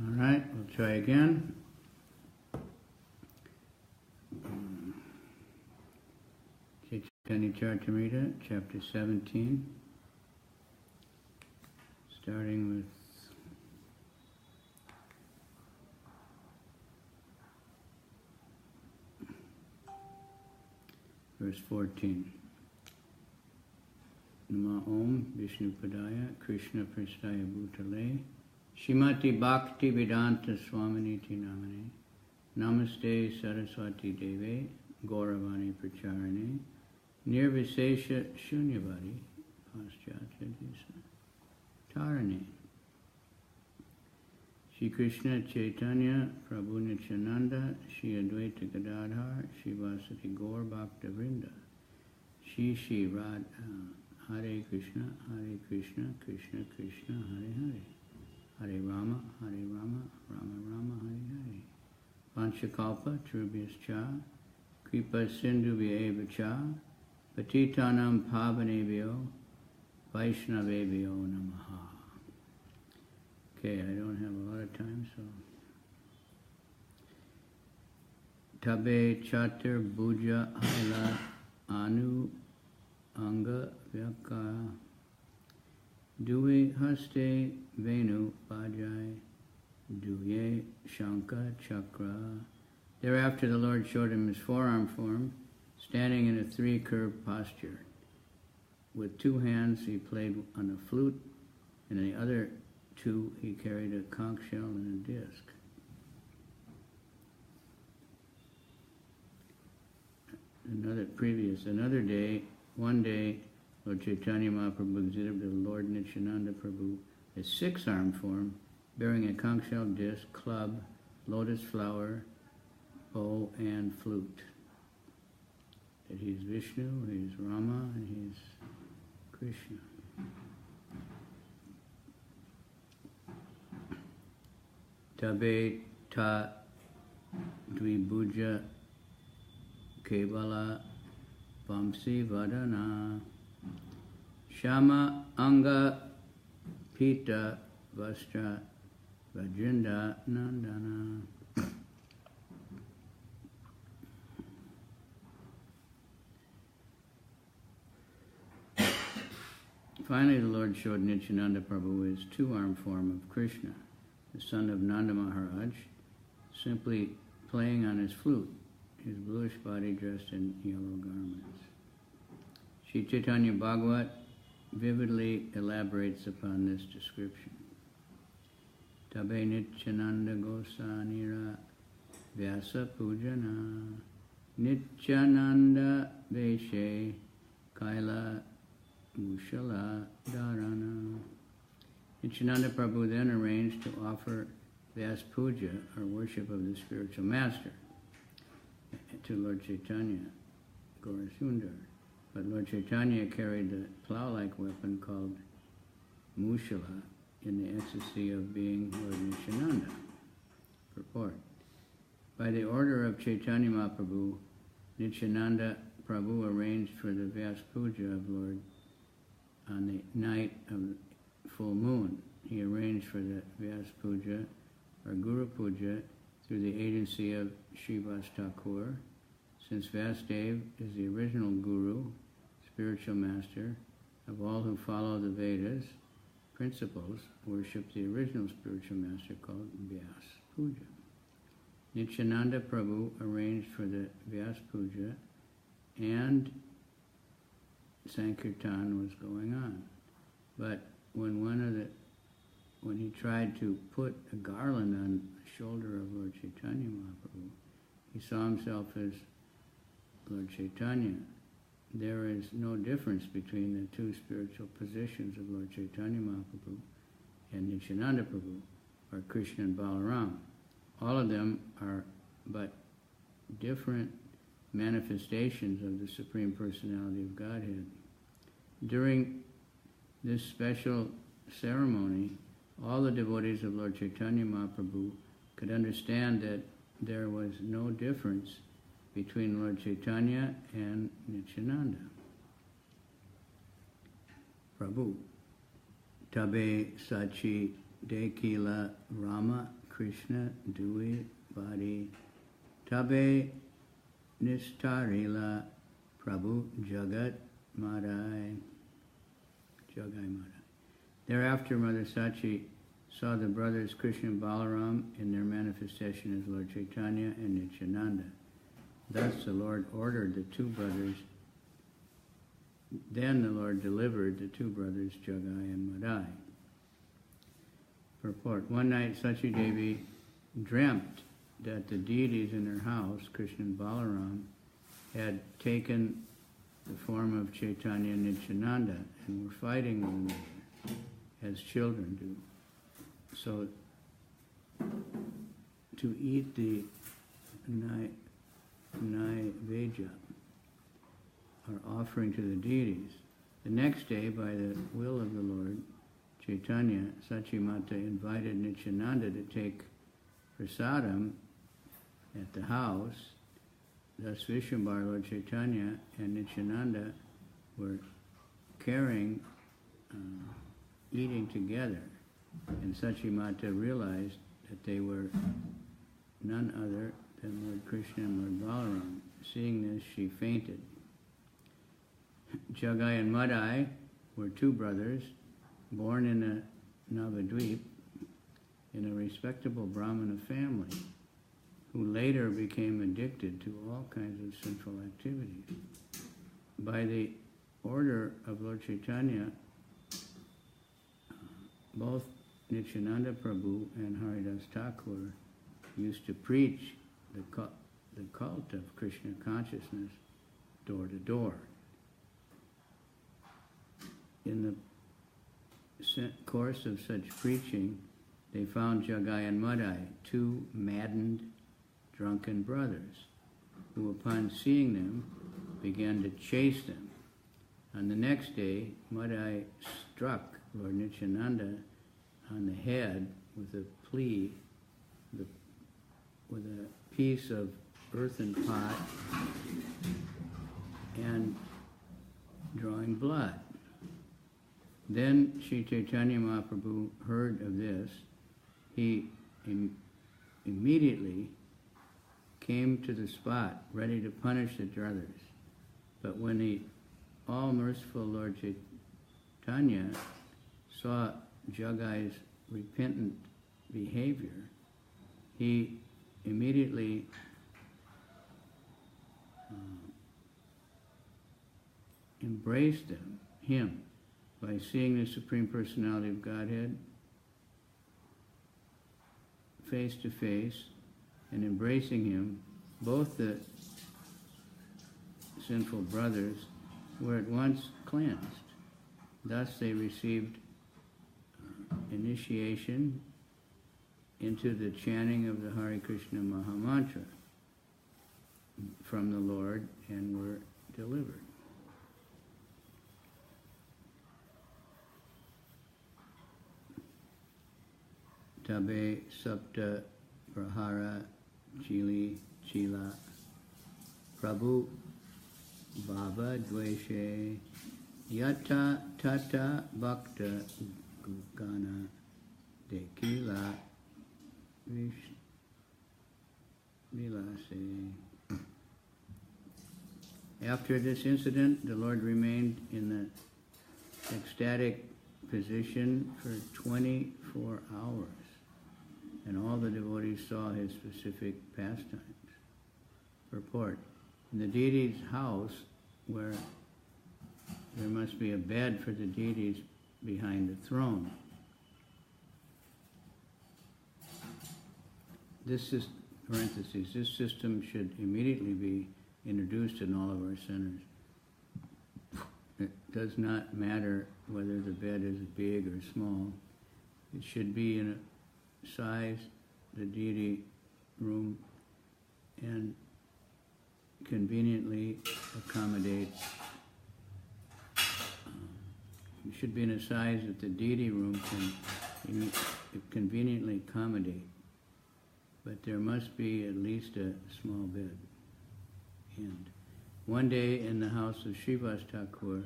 All right, we'll try again. Caitanya Caritamrta, chapter 17, starting with verse 14. Nama Om Vishnu Padaya Krishna Prastaya Bhutale Shrimati Bhakti Vedanta Swaminiti Namane Namaste Saraswati Deve Gauravani Pracharane Nirvisesha Shunyavadi Paschatya Disa Tarane Shri Krishna Caitanya Prabhu Nityananda Shri Advaita Gadadhar Shri Vasati Gaur Bhakta Vrinda Shri Radha Hare Krishna Krishna Krishna Hare Hare Hare Rama Rama Rama Hare Hare Panchakalpa Trubhyascha Kripa Sindhu Vyevacha Patitanam Pavanebhyo Vaishnavebhyo Namaha. Okay, I don't have a lot of time, so. Tabe Chatur Bhuja Haila Anu Anga Vyaka Dui Haste Venu Bajai Duye Shanka Chakra. Thereafter the Lord showed him his forearm form, standing in a three-curved posture. With two hands he played on a flute, and in the other two he carried a conch shell and a disc. One day, Lord Caitanya Mahāprabhu exhibited the Lord Nityananda Prabhu a six-armed form, bearing a conch shell disc, club, lotus flower, bow, and flute. That he's Vishnu, he's Rama, and he's Krishna. Tabe ta dvibhuja kevala vamsi vadana shama anga pita vastra vajrinda nandana. Finally, the Lord showed Nityananda Prabhu his two-armed form of Krishna, the son of Nanda Maharaj, simply playing on his flute, his bluish body dressed in yellow garments. Sri Chaitanya Bhagavat vividly elaborates upon this description. Tabe Nityananda Gosanira Vyasa Pujana Nityananda Veshe Kaila Mushala Dharana. Nityananda Prabhu then arranged to offer Vyas Puja, or worship of the spiritual master, to Lord Chaitanya Gaurasundar. But Lord Chaitanya carried the plow-like weapon called Mushala in the ecstasy of being Lord Nityananda. Purport. By the order of Caitanya Mahāprabhu, Nityananda Prabhu arranged for the Vyas Puja of Lord on the night of the full moon. He arranged for the Vyas Puja, or Guru Puja, through the agency of Srivas Thakur, since Vasudev is the original Guru, spiritual master, of all who follow the Vedas, principles worship the original spiritual master called Vyas Puja. Nityananda Prabhu arranged for the Vyas Puja, and Sankirtan was going on. But when he tried to put a garland on the shoulder of Lord Caitanya Mahāprabhu, he saw himself as Lord Chaitanya. There is no difference between the two spiritual positions of Lord Chaitanya Mahāprabhu and Nityananda Prabhu, or Krishna and Balaram. All of them are but different manifestations of the Supreme Personality of Godhead. During this special ceremony, all the devotees of Lord Caitanya Mahāprabhu could understand that there was no difference between Lord Chaitanya and Nityananda Prabhu. Tabe Sachi Dekila Rama Krishna Dui Badi Tabe Nistarila Prabhu Jagat Madai. Jagai Madai. Thereafter, Mother Sachi saw the brothers Krishna and Balaram in their manifestation as Lord Chaitanya and Nityananda. Thus the Lord ordered the two brothers. Then the Lord delivered the two brothers Jagai and Madai. Purport. One night Sachi Devi dreamt that the deities in her house, Krishna and Balaram, had taken the form of Chaitanya and Nityananda and were fighting one another, as children do. So, to eat the Naivedya, or offering to the deities. The next day, by the will of the Lord, Chaitanya, Sachimata invited Nityananda to take prasadam at the house. Thus Vishwambar, Lord Chaitanya, and Nityananda were eating together. And Sachimata realized that they were none other than Lord Krishna and Lord Balaram. Seeing this, she fainted. Jagai and Madai were two brothers born in a Navadvip in a respectable Brahmana family who later became addicted to all kinds of sinful activities. By the order of Lord Chaitanya, both Nityananda Prabhu and Haridas Thakur used to preach the cult of Krishna consciousness door to door. In the course of such preaching, they found Jagai and Madai, two maddened, drunken brothers, who upon seeing them began to chase them. On the next day, Madai struck Lord Nityananda on the head with a piece of earthen pot and drawing blood. Then Sri Caitanya Mahāprabhu heard of this. He immediately came to the spot, ready to punish the brothers. But when the all-merciful Lord Chaitanya saw Jagai's repentant behavior, he immediately embraced him, by seeing the Supreme Personality of Godhead face to face and embracing him. Both the sinful brothers were at once cleansed. Thus they received initiation into the chanting of the Hare Krishna Mahamantra from the Lord and were delivered. Tabe Sapta Prahara Chili Chila Prabhu Baba Dveshe Yata Tata Bhakta Gana Dekila Vilase. After this incident, the Lord remained in the ecstatic position for 24 hours. And all the devotees saw his specific pastimes. Purport. In the deity's house, where there must be a bed for the deities behind the throne. This is, parentheses, this system should immediately be introduced in all of our centers. It does not matter whether the bed is big or small. It should be in a size, the deity room, and conveniently accommodate. It should be in a size that the deity room can conveniently accommodate. But there must be at least a small bed. And one day in the house of Srivas Thakur,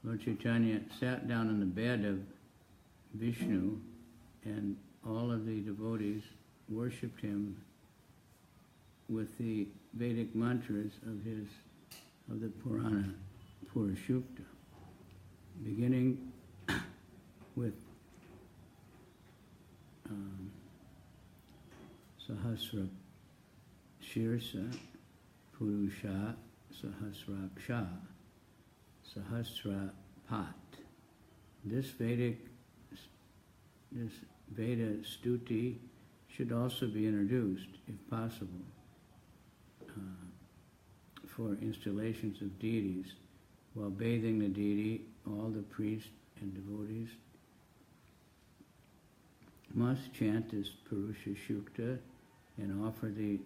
Lord Chaitanya sat down on the bed of Vishnu, and all of the devotees worshipped him with the Vedic mantras of the Purana Purushukta, beginning with Sahasra Shirsa Purusha Sahasraksha Sahasra Pat. This Veda stuti should also be introduced, if possible, for installations of deities. While bathing the deity, all the priests and devotees must chant this Purusha Shukta and offer the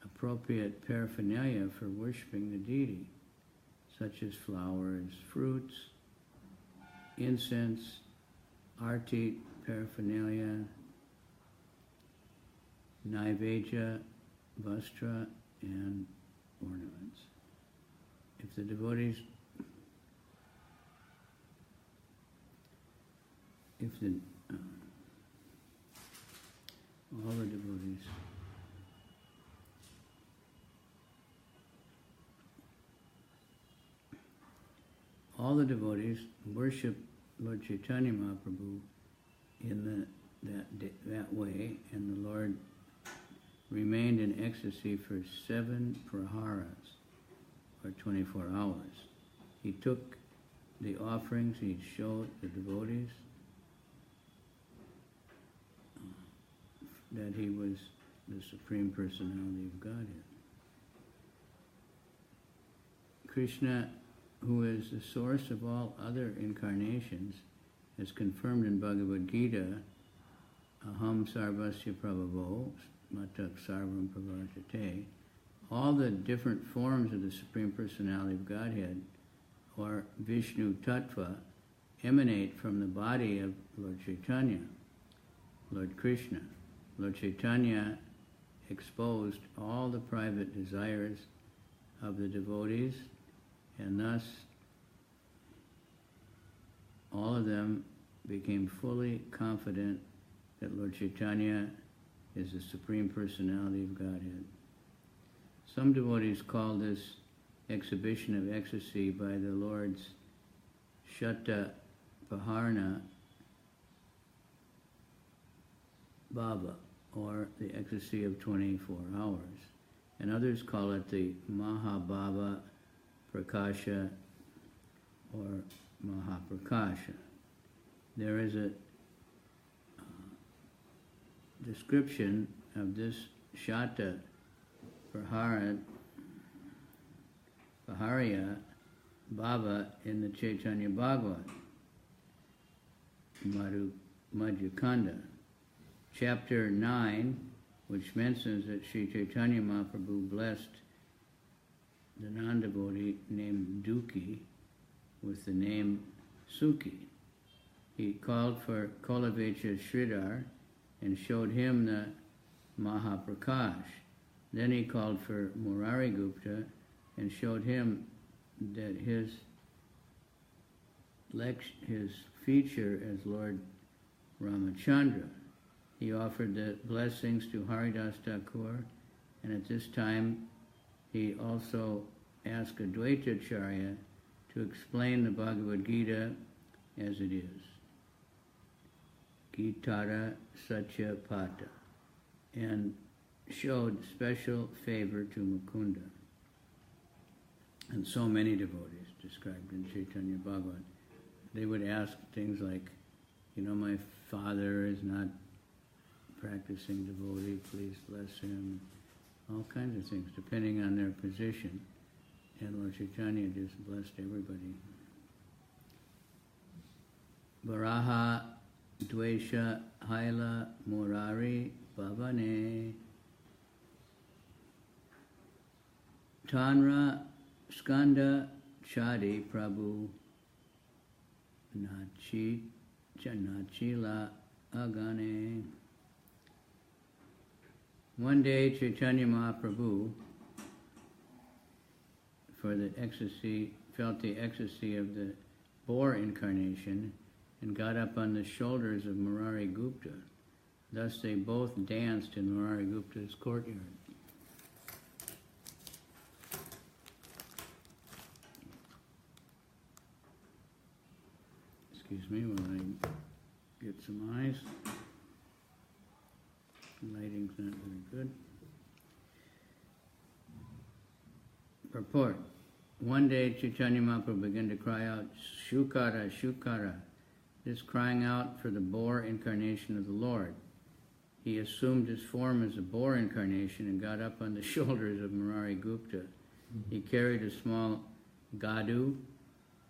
appropriate paraphernalia for worshipping the deity, such as flowers, fruits, incense, arti paraphernalia, naivedya, vastra, and ornaments. If the devotees, all the devotees worship Lord Caitanya Mahāprabhu in that way, and the Lord remained in ecstasy for 7 praharas, or 24 hours. He took the offerings, he showed the devotees that he was the Supreme Personality of Godhead. Krishna, who is the source of all other incarnations, as confirmed in Bhagavad Gita, Aham Sarvasya Prabhavo, Matak Sarvam Pravartate, all the different forms of the Supreme Personality of Godhead, or Vishnu Tattva, emanate from the body of Lord Chaitanya, Lord Krishna. Lord Chaitanya exposed all the private desires of the devotees, and thus all of them became fully confident that Lord Chaitanya is the Supreme Personality of Godhead. Some devotees call this exhibition of ecstasy by the Lord's Shata Paharna Bhava, or the ecstasy of 24 hours. And others call it the Mahabhava Prakasha, or Mahaprakasha. There is a description of this Shata Paharya Bhava in the Chaitanya Bhagavat, Madhyakanda, Chapter 9, which mentions that Sri Caitanya Mahāprabhu blessed the non-devotee named Duki with the name Sukhi. He called for Kolavecha Sridhar and showed him the Mahaprakash. Then he called for Murari Gupta and showed him that his feature as Lord Ramachandra. He offered the blessings to Haridas Thakur, and at this time he also asked Advaita Acharya to explain the Bhagavad Gita as it is. Gitara Satya Pata, and showed special favor to Mukunda. And so many devotees described in Chaitanya Bhagavat. They would ask things like, my father is not practicing devotee, please bless him. All kinds of things, depending on their position. And Lord Chaitanya just blessed everybody. Varaha Dvesha Haila Murari Bhavane Tanra Skanda Chadi Prabhu Nachila Agane. One day Caitanya Mahāprabhu, felt the ecstasy of the boar incarnation and got up on the shoulders of Murari Gupta. Thus they both danced in Murari Gupta's courtyard. Excuse me while I get some eyes. The lighting's not very good. Purport. One day Caitanya Mahāprabhu began to cry out, Shukara, Shukara. This crying out for the boar incarnation of the Lord. He assumed his form as a boar incarnation and got up on the shoulders of Murari Gupta. He carried a small gadu,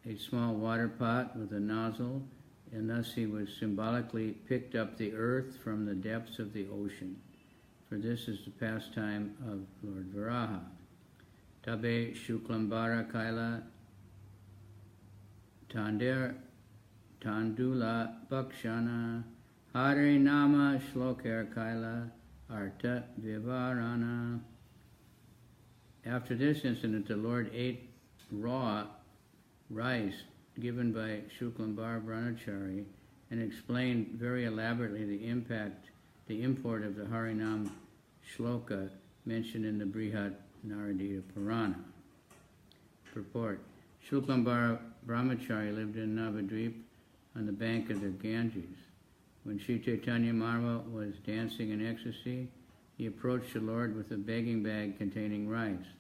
a small water pot with a nozzle, and thus he was symbolically picked up the earth from the depths of the ocean. For this is the pastime of Lord Varaha. Tabe Shuklambara Kaila Tandula Bhakshana Hare Nama Shlokar Kaila Arta Vivarana. After this incident, the Lord ate raw rice given by Shuklambar Brahmachari and explained very elaborately the import of the Harinam Shloka mentioned in the Brihad Naradiya Purana. Purport. Shuklambar Brahmachari lived in Navadvip on the bank of the Ganges. When Sri Caitanya Mahāprabhu was dancing in ecstasy, he approached the Lord with a begging bag containing rice.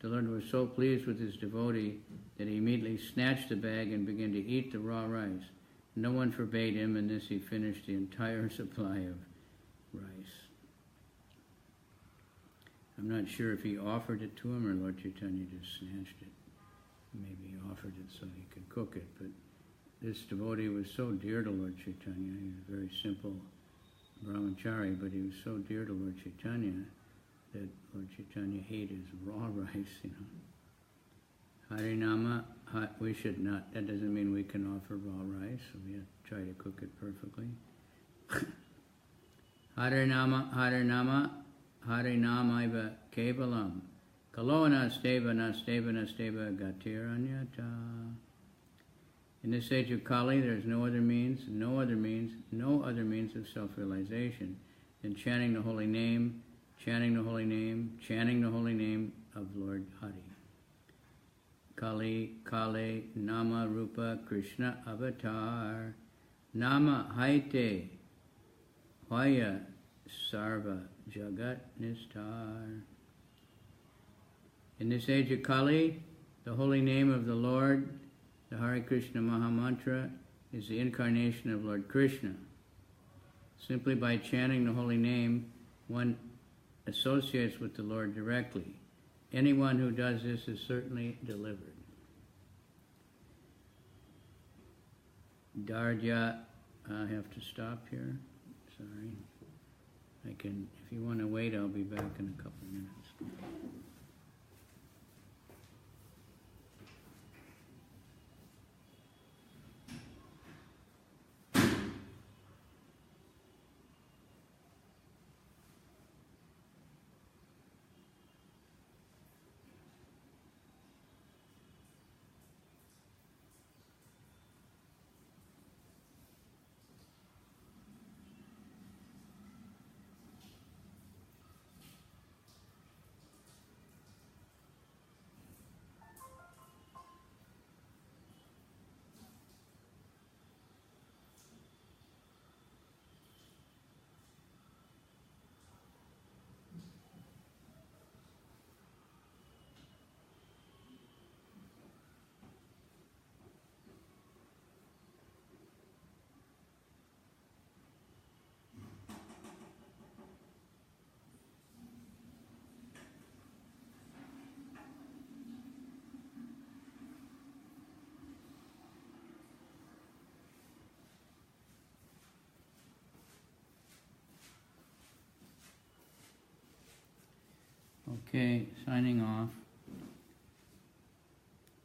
The Lord was so pleased with his devotee that he immediately snatched the bag and began to eat the raw rice. No one forbade him, and thus he finished the entire supply of rice. I'm not sure if he offered it to him or Lord Chaitanya just snatched it. Maybe he offered it so he could cook it, but this devotee was so dear to Lord Chaitanya. He was a very simple brahmachari, but he was so dear to Lord Chaitanya that Lord Chaitanya ate his raw rice, Harinama, we should not, that doesn't mean we can offer raw rice, so we have to try to cook it perfectly. Harinama, Harinamaiva Kevalam, Kalona Steva Gatiranyata. In this age of Kali, there is no other means of self-realization than chanting the holy name, chanting the holy name of Lord Hari. Kali, Nama Rupa Krishna Avatar, Nama Haite, Hoya Sarva Jagat Nistar. In this age of Kali, the holy name of the Lord, the Hare Krishna Mahamantra, is the incarnation of Lord Krishna. Simply by chanting the holy name, one associates with the Lord directly. Anyone who does this is certainly delivered. Dardya, I have to stop here. Sorry. If you want to wait, I'll be back in a couple minutes. Okay, signing off.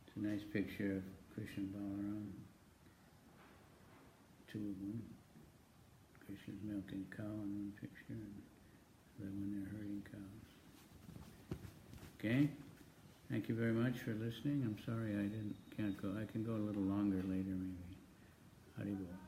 It's a nice picture of Krishna and Balaram. Two of them. Krishna's milking a cow in one picture, and the other one they're herding cows. Okay, thank you very much for listening. I'm sorry I can go a little longer later maybe. Haribol.